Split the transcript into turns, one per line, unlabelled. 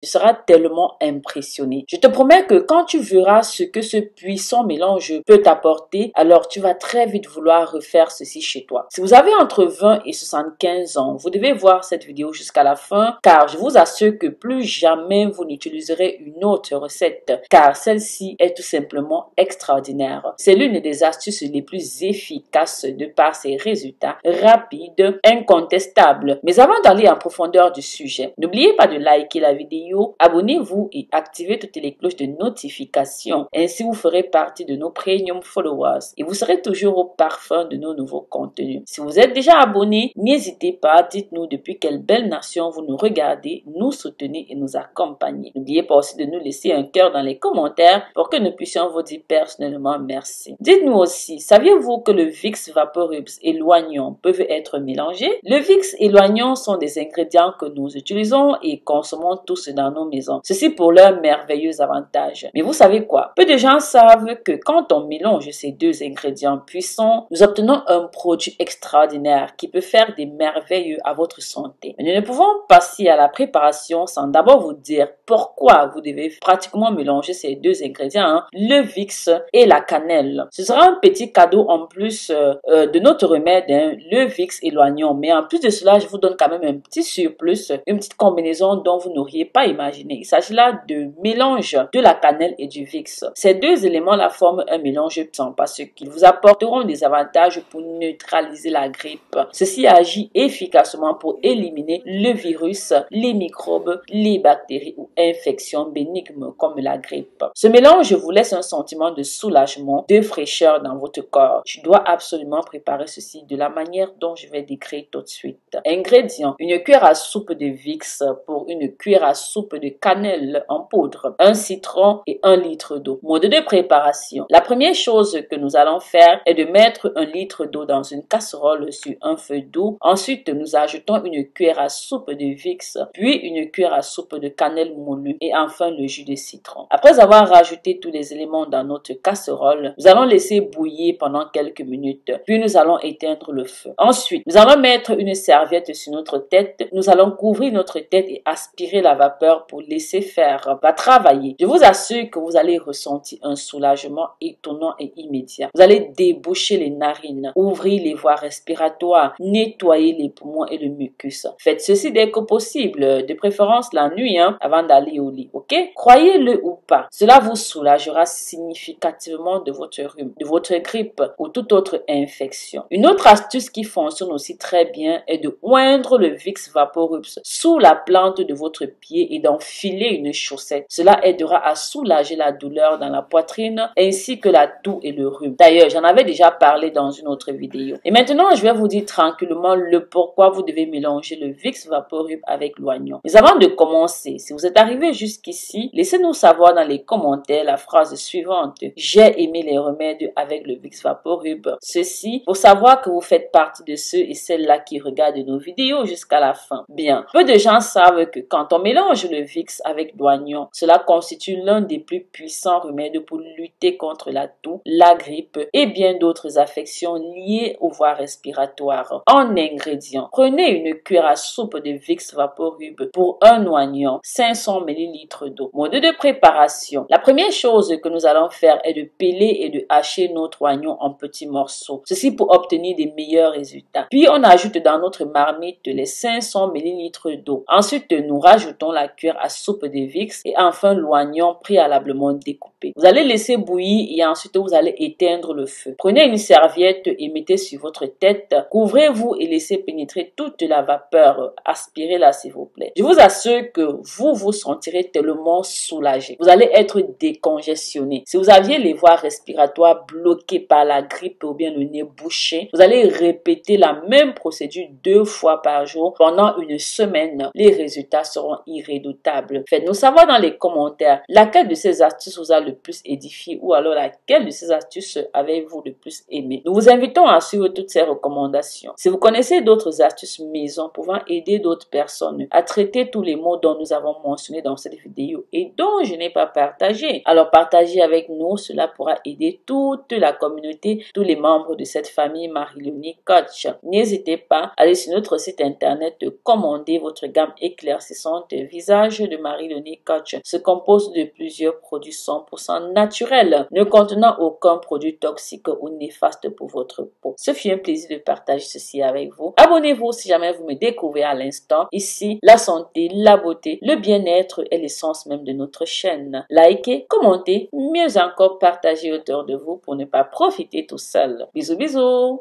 Tu seras tellement impressionné. Je te promets que quand tu verras ce que ce puissant mélange peut t'apporter, alors tu vas très vite vouloir refaire ceci chez toi. Si vous avez entre 20 et 75 ans, vous devez voir cette vidéo jusqu'à la fin, car je vous assure que plus jamais vous n'utiliserez une autre recette, car celle-ci est tout simplement extraordinaire. C'est l'une des astuces les plus efficaces de par ses résultats rapides, incontestables. Mais avant d'aller en profondeur du sujet, n'oubliez pas de liker la vidéo, abonnez-vous et activez toutes les cloches de notification. Ainsi, vous ferez partie de nos premium followers et vous serez toujours au parfum de nos nouveaux contenus. Si vous êtes déjà abonné, n'hésitez pas, dites-nous depuis quelle belle nation vous nous regardez, nous soutenez et nous accompagnez. N'oubliez pas aussi de nous laisser un cœur dans les commentaires pour que nous puissions vous dire personnellement merci. Dites-nous aussi, saviez-vous que le Vicks Vaporub et l'oignon peuvent être mélangés? Le Vicks et l'oignon sont des ingrédients que nous utilisons et consommons tous dans nos maisons. Ceci pour leurs merveilleux avantages. Mais vous savez quoi? Peu de gens savent que quand on mélange ces deux ingrédients puissants, nous obtenons un produit extraordinaire qui peut faire des merveilles à votre santé. Mais nous ne pouvons passer à la préparation sans d'abord vous dire pourquoi vous devez pratiquement mélanger ces deux ingrédients, le Vicks et la cannelle. Ce sera un petit cadeau en plus de notre remède, le Vicks et l'oignon. Mais en plus de cela, je vous donne quand même un petit surplus, une petite combinaison dont vous n'auriez pas imaginé. Il s'agit là de mélange de la cannelle et du Vicks. Ces deux éléments-là forment un mélange puissant parce qu'ils vous apporteront des avantages pour neutraliser la grippe. Ceci agit efficacement pour éliminer le virus, les microbes, les bactéries ou infections bénignes comme la grippe. Ce mélange vous laisse un sentiment de soulagement, de fraîcheur dans votre corps. Tu dois absolument préparer ceci de la manière dont je vais décrire tout de suite. Ingrédients: une cuillère à soupe de Vicks pour une cuillère à soupe de cannelle en poudre, un citron et 1 litre d'eau. Mode de préparation: la première chose que nous allons faire est de mettre 1 litre d'eau dans une casserole sur un feu doux. Ensuite, nous ajoutons une cuillère à soupe de Vicks, puis une cuillère à soupe de cannelle moulue et enfin le jus de citron. Après avoir rajouté tous les éléments dans notre casserole, nous allons laisser bouillir pendant quelques minutes, puis nous allons éteindre le feu. Ensuite, nous allons mettre une serviette sur notre tête. Nous allons couvrir notre tête et aspirer la vapeur pour laisser faire va travailler. Je vous assure que vous allez ressentir un soulagement étonnant et immédiat. Vous allez déboucher les narines, ouvrir les voies respiratoires, nettoyer les poumons et le mucus. Faites ceci dès que possible, de préférence la nuit, avant d'aller au lit, ok? Croyez-le ou pas, cela vous soulagera significativement de votre rhume, de votre grippe ou toute autre infection. Une autre astuce qui fonctionne aussi très bien est de oindre le Vicks Vaporub sous la plante de votre pied et d'enfiler une chaussette. Cela aidera à soulager la douleur dans la poitrine ainsi que la toux et le rhume. D'ailleurs, j'en avais déjà parlé dans une autre vidéo. Et maintenant, je vais vous dire tranquillement le pourquoi vous devez mélanger le Vicks Vaporub avec l'oignon. Mais avant de commencer, si vous êtes arrivé jusqu'ici, laissez-nous savoir dans les commentaires la phrase suivante: j'ai aimé les remèdes avec le Vicks Vaporub. Ceci pour savoir que vous faites partie de ceux et celles-là qui regardent nos vidéos jusqu'à la fin. Bien, peu de gens savent que quand on mélange le Vicks avec l'oignon, cela constitue l'un des plus puissants remèdes pour lutter contre la toux, la grippe et bien d'autres affections liées aux voies respiratoires. En ingrédients, prenez une cuillère à soupe de Vicks Vaporub pour un oignon, 500 ml d'eau. Mode de préparation: la première chose que nous allons faire est de peler et de hacher notre oignon en petits morceaux. Ceci pour obtenir des meilleurs résultats. Puis on ajoute dans notre marmite les 500 ml d'eau. Ensuite, nous rajoutons la cuillère à soupe de Vicks et enfin l'oignon préalablement découpé. Vous allez laisser bouillir et ensuite vous allez éteindre le feu. Prenez une serviette et mettez sur votre tête. Couvrez-vous et laissez pénétrer toute la vapeur. Aspirez-la s'il vous plaît. Je vous assure que vous vous sentirez tellement soulagé. Vous allez être décongestionné. Si vous aviez les voies respiratoires bloquées par la grippe ou bien le nez bouché, vous allez répéter la même procédure 2 fois par jour pendant une semaine. Les résultats seront irrédoutables. Faites-nous savoir dans les commentaires laquelle de ces astuces vous a le plus édifié ou alors laquelle de ces astuces avez-vous le plus aimé. Nous vous invitons à suivre toutes ces recommandations. Si vous connaissez d'autres astuces maison pouvant aider d'autres personnes à traiter tous les maux dont nous avons mentionné dans cette vidéo et dont je n'ai pas partagé, alors partagez avec nous. Cela pourra aider toute la communauté, tous les membres de cette famille Marie-Léonie Coach. N'hésitez pas à aller sur notre site internet commander votre gamme éclaircissante visage visage de Marie-Léonie Koch se compose de plusieurs produits 100% naturels, ne contenant aucun produit toxique ou néfaste pour votre peau. Ce fut un plaisir de partager ceci avec vous. Abonnez-vous si jamais vous me découvrez à l'instant. Ici, la santé, la beauté, le bien-être est l'essence même de notre chaîne. Likez, commentez, mieux encore partagez autour de vous pour ne pas profiter tout seul. Bisous bisous.